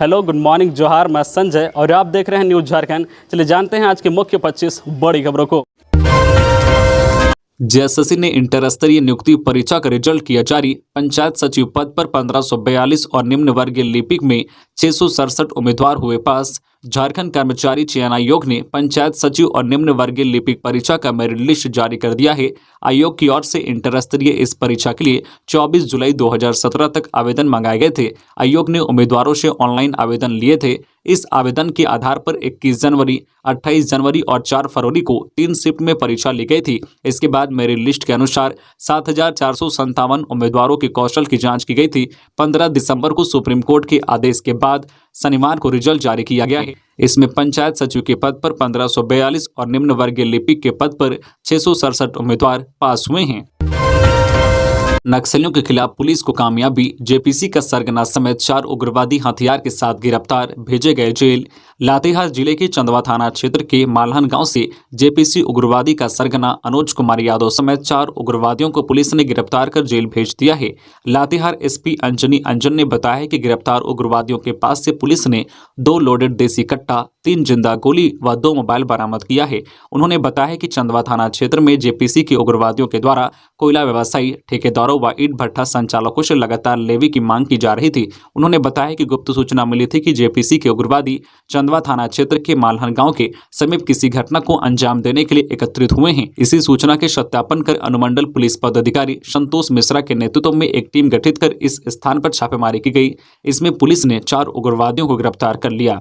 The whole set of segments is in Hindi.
हेलो, गुड मॉर्निंग, जोहार। मैं संजय और आप देख रहे हैं न्यूज़ झारखंड। चलिए जानते हैं आज के मुख्य 25 बड़ी खबरों को। जेएसएससी ने इंटर स्तरीय नियुक्ति परीक्षा का रिजल्ट किया जारी। पंचायत सचिव पद पर 1542 और निम्न वर्गीय लिपिक में 667 उम्मीदवार हुए पास। झारखंड कर्मचारी चयन आयोग ने पंचायत सचिव और निम्न वर्गीय लिपिक परीक्षा का मेरिट लिस्ट जारी कर दिया है। आयोग की ओर से इंटर स्तरीय इस परीक्षा के लिए 24 जुलाई 2017 तक आवेदन मंगाए गए थे। आयोग ने उम्मीदवारों से ऑनलाइन आवेदन लिए थे। इस आवेदन के आधार पर 21 जनवरी, 28 जनवरी और 4 फरवरी को 3 शिफ्ट में परीक्षा ली गई थी। इसके बाद मेरिट लिस्ट के अनुसार 7457 उम्मीदवारों के कौशल की जांच की गई थी। 15 दिसंबर को सुप्रीम कोर्ट के आदेश के बाद शनिवार को रिजल्ट जारी किया गया है। इसमें पंचायत सचिव के पद पर 1542 और निम्न वर्गीय लिपिक के पद पर 667 उम्मीदवार पास हुए हैं। नक्सलियों के खिलाफ पुलिस को कामयाबी। जेपीसी का सरगना समेत 4 उग्रवादी हथियार के साथ गिरफ्तार, भेजे गए जेल। लातेहार जिले के चंदवा थाना क्षेत्र के मालहन गांव से जेपीसी उग्रवादी का सरगना अनुज कुमार यादव समेत 4 उग्रवादियों को पुलिस ने गिरफ्तार कर जेल भेज दिया है। लातेहार एसपी अंजनी अंजन ने बताया कि गिरफ्तार उग्रवादियों के पास से पुलिस ने 2 लोडेड देसी कट्टा, 3 जिंदा गोली व 2 मोबाइल बरामद किया है। उन्होंने बताया कि चंदवा थाना क्षेत्र में जेपीसी के उग्रवादियों के द्वारा कोयला व्यवसायी, ठेकेदारों व ईंट भट्ठा संचालकों से लगातार लेवी की मांग की जा रही थी। उन्होंने बताया कि गुप्त सूचना मिली थी कि जेपीसी के उग्रवादी चंदवा थाना क्षेत्र के मालहन गांव के समीप किसी घटना को अंजाम देने के लिए एकत्रित हुए हैं। इसी सूचना के सत्यापन कर अनुमंडल पुलिस पदाधिकारी संतोष मिश्रा के नेतृत्व में एक टीम गठित कर इस स्थान पर छापेमारी की गई। इसमें पुलिस ने 4 उग्रवादियों को गिरफ्तार कर लिया।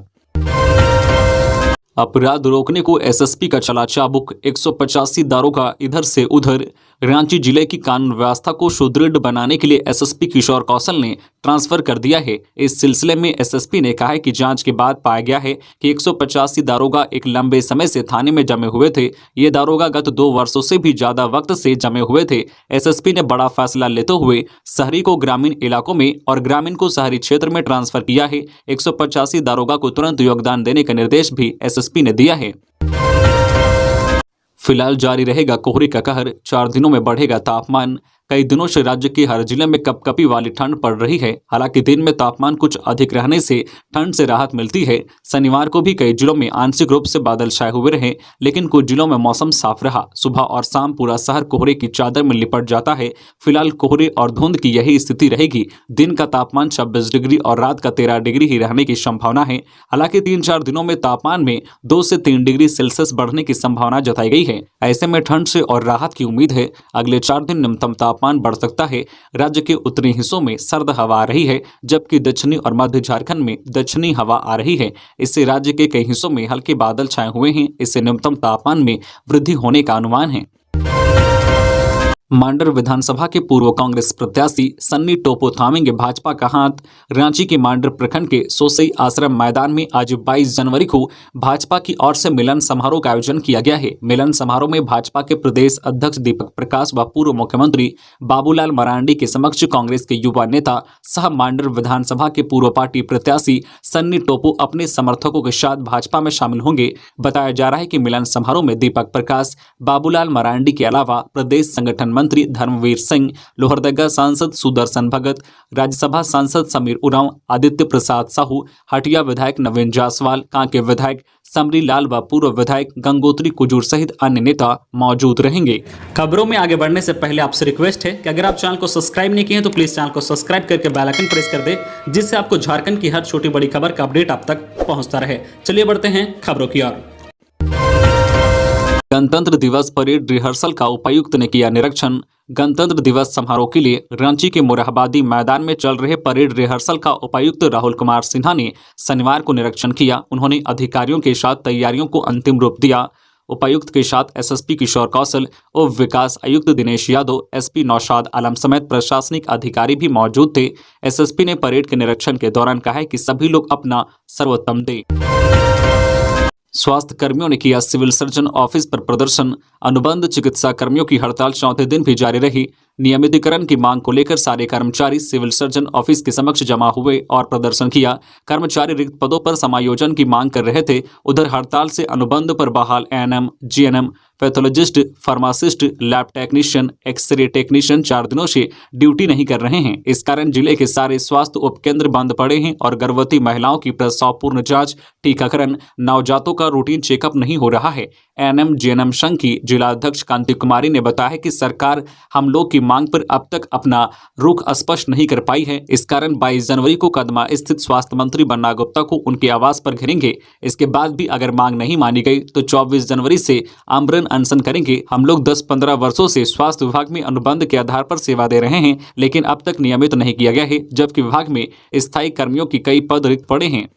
अपराध रोकने को एसएसपी का चला चाबुक। 185 दारोगा इधर से उधर। रांची जिले की कानून व्यवस्था को सुदृढ़ बनाने के लिए एसएसपी किशोर कौशल ने ट्रांसफर कर दिया है। इस सिलसिले में एसएसपी ने कहा है कि जांच के बाद पाया गया है कि 185 दारोगा एक लंबे समय से थाने में जमे हुए थे। ये दारोगा गत 2 वर्षों से भी ज्यादा वक्त से जमे हुए थे। एसएसपी ने बड़ा फैसला लेते हुए शहरी को ग्रामीण इलाकों में और ग्रामीण को शहरी क्षेत्र में ट्रांसफर किया है। 185 दारोगा को तुरंत योगदान देने का निर्देश भी एसएसपी ने दिया है। फिलहाल जारी रहेगा कोहरे का कहर। 4 दिनों में बढ़ेगा तापमान। कई दिनों से राज्य के हर जिले में कपकपी वाली ठंड पड़ रही है। हालांकि दिन में तापमान कुछ अधिक रहने से ठंड से राहत मिलती है। शनिवार को भी कई जिलों में आंशिक रूप से बादल छाए हुए रहे, लेकिन कुछ जिलों में मौसम साफ रहा। सुबह और शाम पूरा शहर कोहरे की चादर में लिपट जाता है। फिलहाल कोहरे और धुंध की यही स्थिति रहेगी। दिन का तापमान 26 डिग्री और रात का 13 डिग्री ही रहने की संभावना है। हालांकि 3-4 दिनों में तापमान में 2 से 3 डिग्री सेल्सियस बढ़ने की संभावना जताई गई है। ऐसे में ठंड से और राहत की उम्मीद है। अगले 4 दिन न्यूनतम तापमान बढ़ सकता है। राज्य के उत्तरी हिस्सों में सर्द हवा आ रही है, जबकि दक्षिणी और मध्य झारखंड में दक्षिणी हवा आ रही है। इससे राज्य के कई हिस्सों में हल्के बादल छाए हुए हैं। इससे न्यूनतम तापमान में वृद्धि होने का अनुमान है। मांडर विधानसभा के पूर्व कांग्रेस प्रत्याशी सन्नी टोपो थामेंगे भाजपा का हाथ। रांची के मांडर प्रखंड के सोसई आश्रम मैदान में आज 22 जनवरी को भाजपा की ओर से मिलन समारोह का आयोजन किया गया है। मिलन समारोह में भाजपा के प्रदेश अध्यक्ष दीपक प्रकाश व पूर्व मुख्यमंत्री बाबूलाल मरांडी के समक्ष कांग्रेस के युवा नेता सह मांडर विधानसभा के पूर्व पार्टी प्रत्याशी सन्नी टोपो अपने समर्थकों के साथ भाजपा में शामिल होंगे। बताया जा रहा है कि मिलन समारोह में दीपक प्रकाश, बाबूलाल मरांडी के अलावा प्रदेश संगठन मंत्री धर्मवीर सिंह, लोहरदगा सांसद सुदर्शन भगत, राज्यसभा सांसद समीर उरांव, आदित्य प्रसाद साहू, हटिया विधायक नवीन जायसवाल, कांके विधायक समरी लाल व पूर्व विधायक गंगोत्री कुजूर सहित अन्य नेता मौजूद रहेंगे। खबरों में आगे बढ़ने से पहले आपसे रिक्वेस्ट है कि अगर आप चैनल को सब्सक्राइब नहीं किए हैं तो प्लीज चैनल को सब्सक्राइब करके बेल आइकन प्रेस कर दे, जिससे आपको झारखंड की हर छोटी बड़ी खबर का अपडेट आप तक पहुंचता रहे। चलिए बढ़ते हैं खबरों की ओर। गणतंत्र दिवस परेड रिहर्सल का उपायुक्त ने किया निरीक्षण। गणतंत्र दिवस समारोह के लिए रांची के मोरहाबादी मैदान में चल रहे परेड रिहर्सल का उपायुक्त राहुल कुमार सिन्हा ने शनिवार को निरीक्षण किया। उन्होंने अधिकारियों के साथ तैयारियों को अंतिम रूप दिया। उपायुक्त के साथ एसएसपी किशोर कौशल, उप विकास आयुक्त दिनेश यादव, एसपी नौशाद आलम समेत प्रशासनिक अधिकारी भी मौजूद थे। एसएसपी ने परेड के निरीक्षण के दौरान कहा है कि सभी लोग अपना सर्वोत्तम दें। स्वास्थ्य कर्मियों ने किया सिविल सर्जन ऑफिस पर प्रदर्शन। अनुबंध चिकित्सा कर्मियों की हड़ताल 4थे दिन भी जारी रही। नियमितीकरण की मांग को लेकर सारे कर्मचारी सिविल सर्जन ऑफिस के समक्ष जमा हुए और प्रदर्शन किया। कर्मचारी रिक्त पदों पर समायोजन की मांग कर रहे थे। उधर हड़ताल से अनुबंध पर बहाल ANM, GNM, pathologist, pharmacist, lab technician, X-ray technician 4 दिनों से ड्यूटी नहीं कर रहे हैं। इस कारण जिले के सारे स्वास्थ्य उपकेंद्र बंद पड़े हैं और गर्भवती महिलाओं की प्रसव पूर्ण जांच, टीकाकरण, नवजातों का रूटीन चेकअप नहीं हो रहा है। एएनएम जीएनएम संघ की जिला अध्यक्ष कांति कुमारी ने बताया कि सरकार हम लोग की मांग पर अब तक अपना रुख स्पष्ट नहीं कर पाई है। इस कारण 22 जनवरी को कदमा स्थित स्वास्थ्य मंत्री बन्ना गुप्ता को उनके आवास पर घेरेंगे। इसके बाद भी अगर मांग नहीं मानी गई तो 24 जनवरी से आमरण अनशन करेंगे। हम लोग 10-15 वर्षों से स्वास्थ्य विभाग में अनुबंध के आधार पर सेवा दे रहे हैं, लेकिन अब तक नियमित नहीं किया गया है, जबकि विभाग में स्थायी कर्मियों की कई पद रिक्त पड़े हैं।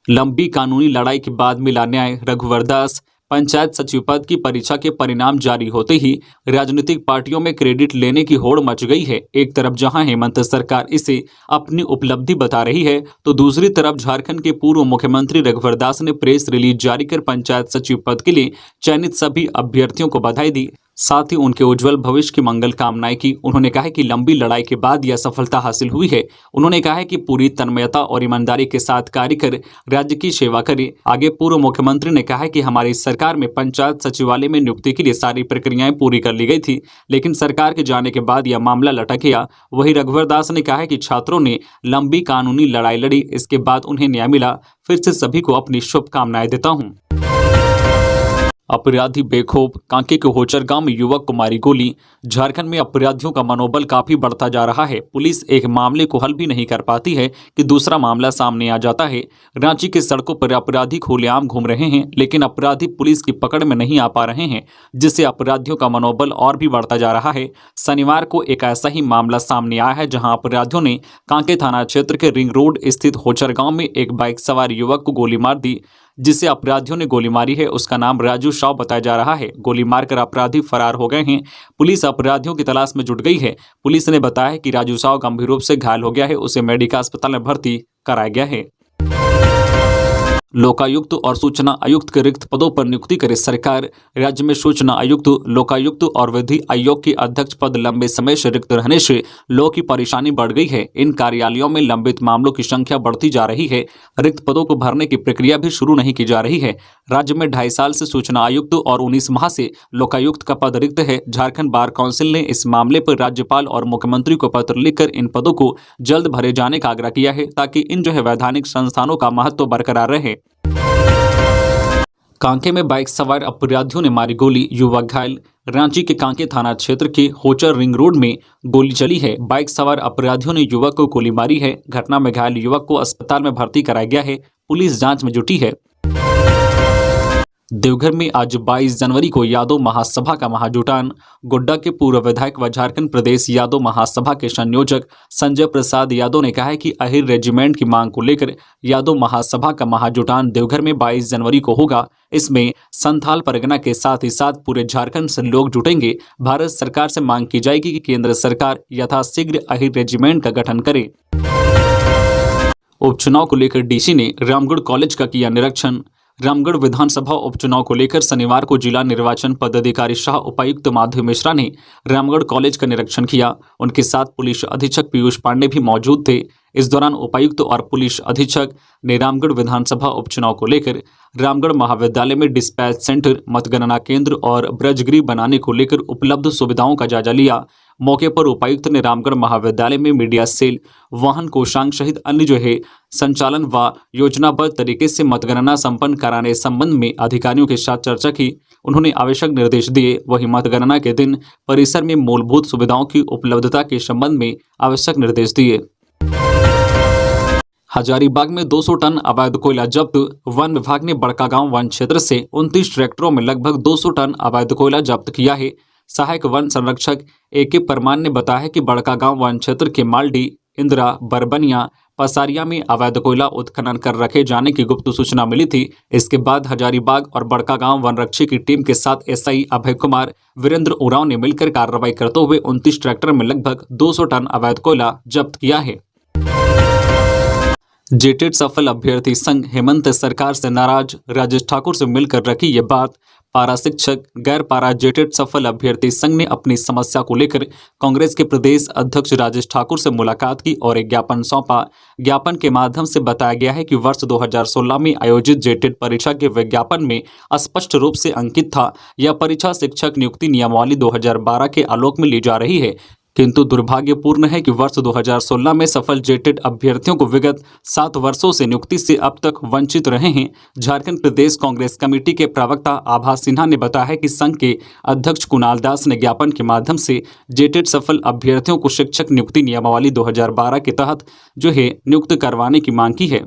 लंबी कानूनी लड़ाई के बाद मिला न्याय, रघुवर दास। पंचायत सचिव पद की परीक्षा के परिणाम जारी होते ही राजनीतिक पार्टियों में क्रेडिट लेने की होड़ मच गई है। एक तरफ जहां हेमंत सरकार इसे अपनी उपलब्धि बता रही है, तो दूसरी तरफ झारखंड के पूर्व मुख्यमंत्री रघुवर दास ने प्रेस रिलीज जारी कर पंचायत सचिव पद के लिए चयनित सभी अभ्यर्थियों को बधाई दी, साथ ही उनके उज्जवल भविष्य की मंगल कामनाएं की। उन्होंने कहा कि लंबी लड़ाई के बाद यह सफलता हासिल हुई है। उन्होंने कहा है कि पूरी तन्मयता और ईमानदारी के साथ कार्य कर राज्य की सेवा करें। आगे पूर्व मुख्यमंत्री ने कहा कि हमारी सरकार में पंचायत सचिवालय में नियुक्ति के लिए सारी प्रक्रियाएं पूरी कर ली गई थी, लेकिन सरकार के जाने के बाद यह मामला लटक गया। वहीं रघुवर दास ने कहा कि छात्रों ने लंबी कानूनी लड़ाई लड़ी, इसके बाद उन्हें न्याय मिला। फिर से सभी को अपनी शुभकामनाएं देता हूँ। अपराधी बेखौफ, कांके के होचर गांव में युवक को मारी गोली। झारखंड में अपराधियों का मनोबल काफी बढ़ता जा रहा है। पुलिस एक मामले को हल भी नहीं कर पाती है कि दूसरा मामला सामने आ जाता है। रांची के सड़कों पर अपराधी खुलेआम घूम रहे हैं, लेकिन अपराधी पुलिस की पकड़ में नहीं आ पा रहे हैं, जिससे अपराधियों का मनोबल और भी बढ़ता जा रहा है। शनिवार को एक ऐसा ही मामला सामने आया है, जहां अपराधियों ने कांके थाना क्षेत्र के रिंग रोड स्थित होचर गांव में एक बाइक सवार युवक को गोली मार दी। जिसे अपराधियों ने गोली मारी है, उसका नाम राजू शाह बताया जा रहा है। गोली मारकर अपराधी फरार हो गए हैं। पुलिस अपराधियों की तलाश में जुट गई है। पुलिस ने बताया है कि राजू शाह गंभीर रूप से घायल हो गया है, उसे मेडिकल अस्पताल में भर्ती कराया गया है। लोकायुक्त और सूचना आयुक्त के रिक्त पदों पर नियुक्ति करे सरकार। राज्य में सूचना आयुक्त, लोकायुक्त और विधि आयोग के अध्यक्ष पद लंबे समय से रिक्त रहने से लोगों की परेशानी बढ़ गई है। इन कार्यालयों में लंबित मामलों की संख्या बढ़ती जा रही है। रिक्त पदों को भरने की प्रक्रिया भी शुरू नहीं की जा रही है। राज्य में 2.5 साल से सूचना आयुक्त और 19 माह से लोकायुक्त का पद रिक्त है। झारखंड बार काउंसिल ने इस मामले पर राज्यपाल और मुख्यमंत्री को पत्र लिखकर इन पदों को जल्द भरे जाने का आग्रह किया है, ताकि इन वैधानिक संस्थानों का महत्व बरकरार रहे। कांके में बाइक सवार अपराधियों ने मारी गोली, युवक घायल। रांची के कांके थाना क्षेत्र के होचर रिंग रोड में गोली चली है। बाइक सवार अपराधियों ने युवक को गोली मारी है। घटना में घायल युवक को अस्पताल में भर्ती कराया गया है। पुलिस जांच में जुटी है। देवघर में आज 22 जनवरी को यादव महासभा का महाजुटान। गोड्डा के पूर्व विधायक व झारखंड प्रदेश यादव महासभा के संयोजक संजय प्रसाद यादव ने कहा है कि अहिर रेजिमेंट की मांग को लेकर यादव महासभा का महाजुटान देवघर में 22 जनवरी को होगा। इसमें संथाल परगना के साथ ही साथ पूरे झारखंड से लोग जुटेंगे। भारत सरकार से मांग की जाएगी कि केंद्र सरकार यथाशीघ्र अहिर रेजिमेंट का गठन करे। उपचुनाव को लेकर डीसी ने रामगढ़ कॉलेज का किया निरीक्षण। रामगढ़ विधानसभा उपचुनाव को लेकर शनिवार को जिला निर्वाचन पदाधिकारी शाह उपायुक्त माधव मिश्रा ने रामगढ़ कॉलेज का निरीक्षण किया। उनके साथ पुलिस अधीक्षक पीयूष पांडे भी मौजूद थे। इस दौरान उपायुक्त और पुलिस अधीक्षक ने रामगढ़ विधानसभा उपचुनाव को लेकर रामगढ़ महाविद्यालय में डिस्पैच सेंटर, मतगणना केंद्र और ब्रजगृह बनाने को लेकर उपलब्ध सुविधाओं का जायजा लिया। मौके पर उपायुक्त ने रामगढ़ महाविद्यालय में मीडिया सेल, वाहन कोषांग सहित अन्य संचालन व योजनाबद्ध तरीके से मतगणना संपन्न कराने संबंध में अधिकारियों के साथ चर्चा की। उन्होंने आवश्यक निर्देश दिए। वहीं मतगणना के दिन परिसर में मूलभूत सुविधाओं की उपलब्धता के संबंध में आवश्यक निर्देश दिए। हजारीबाग में 200 टन अवैध कोयला जब्त। वन विभाग ने बड़कागांव वन क्षेत्र से 29 ट्रैक्टरों में लगभग 200 टन अवैध कोयला जब्त किया है। सहायक वन संरक्षक AK परमान ने बताया कि बड़कागांव वन क्षेत्र के मालडी, इंदिरा, बरबनिया, पसारिया में अवैध कोयला उत्खनन कर रखे जाने की गुप्त सूचना मिली थी। इसके बाद हजारीबाग और बड़कागांव वनरक्षी की टीम के साथ SI अभय कुमार, वीरेंद्र उरांव ने मिलकर कार्रवाई करते हुए 29 ट्रैक्टर में लगभग 200 टन अवैध कोयला जब्त किया है। जेटेट सफल अभ्यर्थी संघ हेमंत सरकार से नाराज। राजेश ठाकुर से मिलकर रखी ये बात। पारा शिक्षक गैर पाराजेटेड सफल अभ्यर्थी संघ ने अपनी समस्या को लेकर कांग्रेस के प्रदेश अध्यक्ष राजेश ठाकुर से मुलाकात की और एक ज्ञापन सौंपा। ज्ञापन के माध्यम से बताया गया है कि वर्ष 2016 में आयोजित जेटेड परीक्षा के विज्ञापन में स्पष्ट रूप से अंकित था, यह परीक्षा शिक्षक नियुक्ति नियमावली 2012 के आलोक में ली जा रही है। किंतु दुर्भाग्यपूर्ण है कि वर्ष 2016 में सफल जेटेड अभ्यर्थियों को विगत 7 वर्षों से नियुक्ति से अब तक वंचित रहे हैं। झारखंड प्रदेश कांग्रेस कमेटी के प्रवक्ता आभा सिन्हा ने बताया है कि संघ के अध्यक्ष कुणाल दास ने ज्ञापन के माध्यम से जेटेड सफल अभ्यर्थियों को शिक्षक नियुक्ति नियमावली 2012 के तहत नियुक्त करवाने की मांग की है।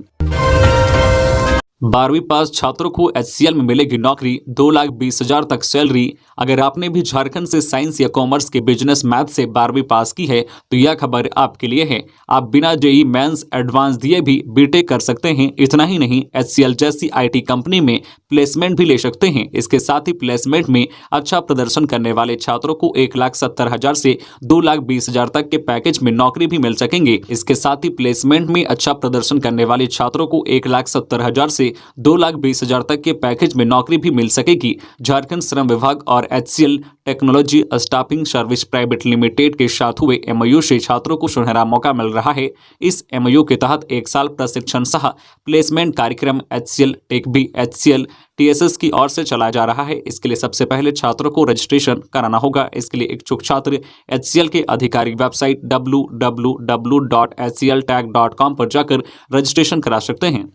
12वीं पास छात्रों को HCL में मिलेगी नौकरी, 2,20,000 तक सैलरी। अगर आपने भी झारखंड से साइंस या कॉमर्स के बिजनेस मैथ से 12वीं पास की है तो यह खबर आपके लिए है। आप बिना JEE मेंस एडवांस दिए भी बीटेक कर सकते हैं। इतना ही नहीं, HCL जैसी IT कंपनी में प्लेसमेंट भी ले सकते हैं। इसके साथ ही प्लेसमेंट में अच्छा प्रदर्शन करने वाले छात्रों को 1,70,000 से 2,20,000 तक के पैकेज में नौकरी भी मिल सकेंगे। इसके साथ ही प्लेसमेंट में अच्छा प्रदर्शन करने वाले छात्रों को 1,70,000 से 2,20,000 तक के पैकेज में नौकरी भी मिल सकेगी। झारखंड श्रम विभाग और HCL technology staffing service private limited के साथ हुए MOU से छात्रों को सुनहरा मौका मिल रहा है। इस MOU के तहत 1 साल प्रशिक्षण सह प्लेसमेंट कार्यक्रम HCL टेकबी HCL TSS की ओर से चलाया जा रहा है। इसके लिए सबसे पहले छात्रों को रजिस्ट्रेशन कराना होगा। इसके लिए इच्छुक छात्र HCL के आधिकारिक वेबसाइट www.hcltech.com पर जाकर रजिस्ट्रेशन करा सकते हैं।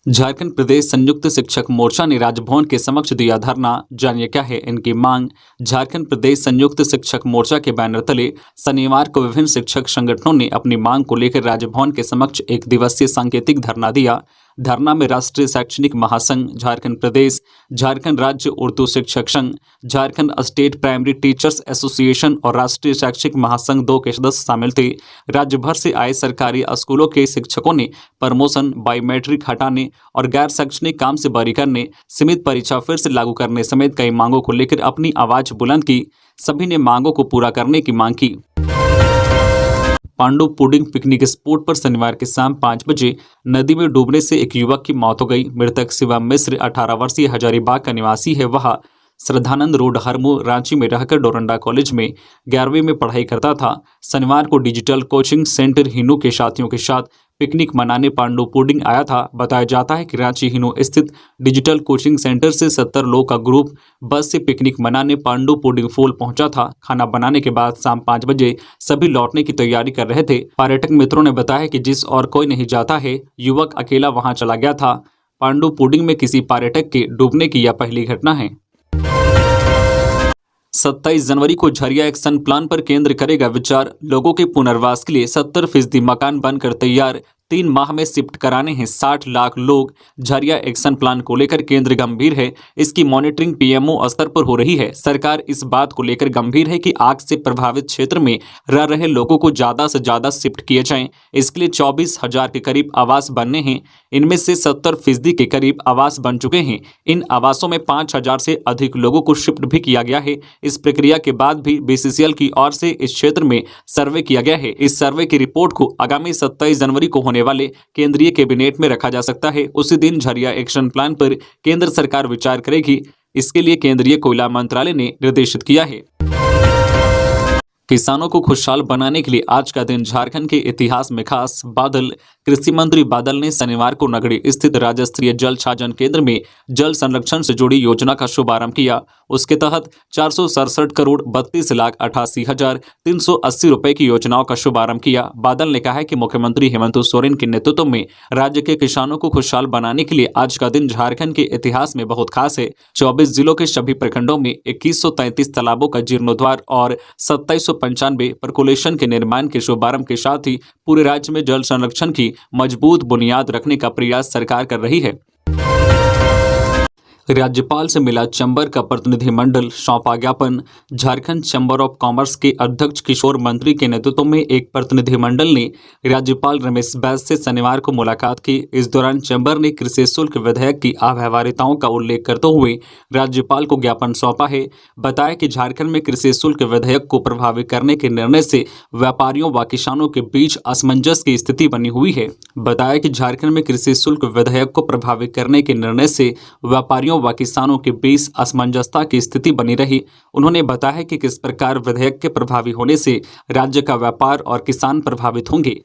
झारखंड प्रदेश संयुक्त शिक्षक मोर्चा ने राजभवन के समक्ष दिया धरना। जानिए क्या है इनकी मांग। झारखंड प्रदेश संयुक्त शिक्षक मोर्चा के बैनर तले शनिवार को विभिन्न शिक्षक संगठनों ने अपनी मांग को लेकर राजभवन के समक्ष 1 दिवसीय सांकेतिक धरना दिया। धरना में राष्ट्रीय शैक्षणिक महासंघ झारखंड प्रदेश, झारखंड राज्य उर्दू शिक्षक संघ, Jharkhand state primary teachers association और राष्ट्रीय शैक्षिक महासंघ 2 के सदस्य शामिल थे। राज्य भर से आए सरकारी स्कूलों के शिक्षकों ने प्रमोशन, बायोमेट्रिक हटाने और गैर शैक्षणिक काम से बरी करने, सीमित परीक्षा फिर से लागू करने समेत कई मांगों को लेकर अपनी आवाज बुलंद की। सभी ने मांगों को पूरा करने की मांग की। पांडु पुडिंग पिकनिक स्पॉट पर शनिवार की शाम 5 बजे नदी में डूबने से एक युवक की मौत हो गई। मृतक शिवम मिश्र 18 वर्षीय हजारीबाग का निवासी है। वह श्रद्धानंद रोड हरमू रांची में रहकर डोरंडा कॉलेज में 11वीं में पढ़ाई करता था। शनिवार को डिजिटल कोचिंग सेंटर हिनू के साथियों के साथ पिकनिक मनाने पांडु पुडिंग आया था। बताया जाता है कि रांची हिनू स्थित डिजिटल कोचिंग सेंटर से 70 लोगों का ग्रुप बस से पिकनिक मनाने पांडु पुडिंग फॉल पहुंचा था। खाना बनाने के बाद शाम 5 बजे सभी लौटने की तैयारी कर रहे थे। पर्यटक मित्रों ने बताया कि जिस और कोई नहीं जाता है, युवक अकेला वहां चला गया था। पांडु पुडिंग में किसी पर्यटक के डूबने की यह पहली घटना है। 27 जनवरी को झरिया एक्शन प्लान पर केंद्र करेगा विचार। लोगों के पुनर्वास के लिए 70% मकान बनकर तैयार, 3 माह में शिफ्ट कराने हैं 60 लाख लोग। झरिया एक्शन प्लान को लेकर केंद्र गंभीर है। इसकी मॉनिटरिंग PMO स्तर पर हो रही है। सरकार इस बात को लेकर गंभीर है कि आग से प्रभावित क्षेत्र में रह रहे लोगों को ज्यादा से ज्यादा शिफ्ट किए जाएं। इसके लिए 24,000 के करीब आवास बनने हैं। इनमें से 70% के करीब आवास बन चुके हैं। इन आवासों में 5,000 से अधिक लोगों को शिफ्ट भी किया गया है। इस प्रक्रिया के बाद भी BCCL की ओर से इस क्षेत्र में सर्वे किया गया है। इस सर्वे की रिपोर्ट को आगामी 27 जनवरी को वाले केंद्रीय कैबिनेट में रखा जा सकता है। उसी दिन झरिया एक्शन प्लान पर केंद्र सरकार विचार करेगी। इसके लिए केंद्रीय कोयला मंत्रालय ने निर्देशित किया है। किसानों को खुशहाल बनाने के लिए आज का दिन झारखंड के इतिहास में खास। बादल कृषि मंत्री बादल ने शनिवार को नगड़ी स्थित राज्य स्तरीय जल छाजन केंद्र में जल संरक्षण से जुड़ी योजना का शुभारंभ किया। उसके तहत 467 करोड़ 32,88,380 रुपए की योजनाओं का शुभारंभ किया। बादल ने कहा है कि मुख्यमंत्री हेमंत सोरेन के नेतृत्व में राज्य के किसानों को खुशहाल बनाने के लिए आज का दिन झारखंड के इतिहास में बहुत खास है। 24 जिलों के सभी प्रखंडों में 2133 तालाबों का जीर्णोद्वार और 2795 परकोलेशन के निर्माण के शुभारंभ के साथ ही पूरे राज्य में जल संरक्षण की मजबूत बुनियाद रखने का प्रयास सरकार कर रही है। राज्यपाल से मिला चैम्बर का प्रतिनिधिमंडल, सौंपा ज्ञापन। झारखंड चैम्बर ऑफ कॉमर्स के अध्यक्ष किशोर मंत्री के नेतृत्व में एक प्रतिनिधिमंडल ने राज्यपाल रमेश बैस से शनिवार को मुलाकात की। इस दौरान चैम्बर ने कृषि शुल्क विधेयक की अव्यवहार्यताओं का उल्लेख करते हुए राज्यपाल को ज्ञापन सौंपा है। बताया कि झारखंड में कृषि शुल्क विधेयक को प्रभावित करने के निर्णय से व्यापारियों व किसानों के बीच असमंजस की स्थिति बनी हुई है। बताया कि झारखंड में कृषि शुल्क विधेयक को प्रभावित करने के निर्णय से व्यापारियों व्यापारियों व किसानों के बीच असमंजसता की स्थिति बनी रही। उन्होंने बताया कि किस प्रकार विधेयक के प्रभावी होने से राज्य का व्यापार और किसान प्रभावित होंगे।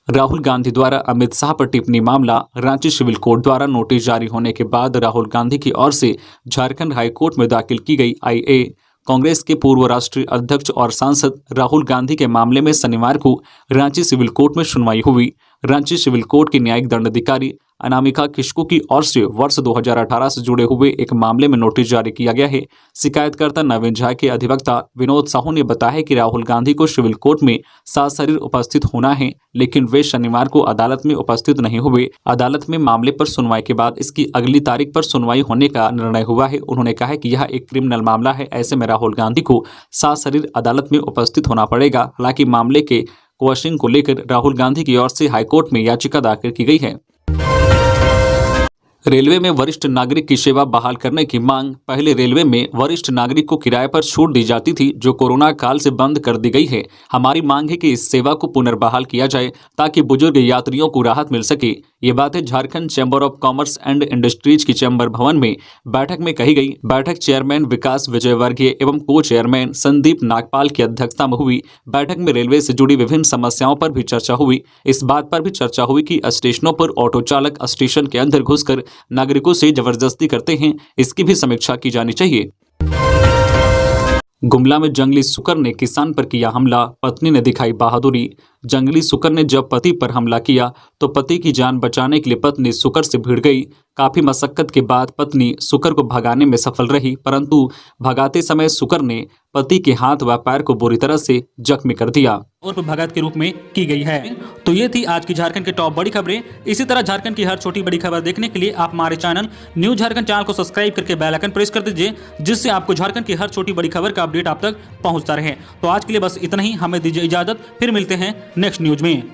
राहुल गांधी द्वारा अमित शाह पर टिप्पणी मामला। रांची सिविल कोर्ट द्वारा नोटिस जारी होने के बाद राहुल गांधी की ओर से झारखंड हाईकोर्ट में दाखिल की गई IA कांग्रेस के पूर्व राष्ट्रीय अध्यक्ष और सांसद राहुल गांधी के मामले में शनिवार को रांची सिविल कोर्ट में सुनवाई हुई। रांची सिविल कोर्ट की न्यायिक दंडाधिकारी अनामिका किस्कू की ओर से वर्ष 2018 से जुड़े हुए एक मामले में नोटिस जारी किया गया है। शिकायतकर्ता नवीन झा के अधिवक्ता विनोद साहू ने बताया कि राहुल गांधी को सिविल कोर्ट में सशरीर उपस्थित होना है, लेकिन वे शनिवार को अदालत में उपस्थित नहीं हुए। अदालत में मामले पर सुनवाई के बाद इसकी अगली तारीख पर सुनवाई होने का निर्णय हुआ है। उन्होंने कहा कि यह एक क्रिमिनल मामला है, ऐसे में राहुल गांधी को सशरीर अदालत में उपस्थित होना पड़ेगा। हालांकि मामले के क्वेश्चन को लेकर राहुल गांधी की ओर से हाईकोर्ट में याचिका दाखिल की गई है। रेलवे में वरिष्ठ नागरिक की सेवा बहाल करने की मांग। पहले रेलवे में वरिष्ठ नागरिक को किराए पर छूट दी जाती थी, जो कोरोना काल से बंद कर दी गई है। हमारी मांग है कि इस सेवा को पुनर्बहाल किया जाए ताकि बुजुर्ग यात्रियों को राहत मिल सके। ये बातें Jharkhand chamber of commerce and industries की चैम्बर भवन में बैठक में कही गई। बैठक चेयरमैन विकास विजयवर्गीय एवं को चेयरमैन संदीप नागपाल की अध्यक्षता में हुई। बैठक में रेलवे से जुड़ी विभिन्न समस्याओं पर भी चर्चा हुई। इस बात पर भी चर्चा हुई कि स्टेशनों पर ऑटो चालक स्टेशन के अंदर घुसकर नागरिकों से जबरदस्ती करते हैं, इसकी भी समीक्षा की जानी चाहिए। गुमला में जंगली सुकर ने किसान पर किया हमला, पत्नी ने दिखाई बहादुरी। जंगली सुकर ने जब पति पर हमला किया तो पति की जान बचाने के लिए पत्नी सुकर से भिड़ गई। काफी मशक्कत के बाद पत्नी सुकर को भगाने में सफल रही, परंतु भगाते समय सुकर ने पति के हाथ व पैर को बुरी तरह से जख्मी कर दिया और भगत के रूप में की गई है। तो ये थी आज की झारखंड की टॉप बड़ी खबरें। इसी तरह झारखंड की हर छोटी बड़ी खबर देखने के लिए आप हमारे चैनल न्यूज झारखंड चैनल को सब्सक्राइब करके बेल आइकन प्रेस कर दीजिए, जिससे आपको झारखंड की हर छोटी बड़ी खबर का अपडेट आप तक पहुंचता रहे। तो आज के लिए बस इतना ही, हमें दीजिए इजाजत, फिर मिलते हैं नेक्स्ट न्यूज में।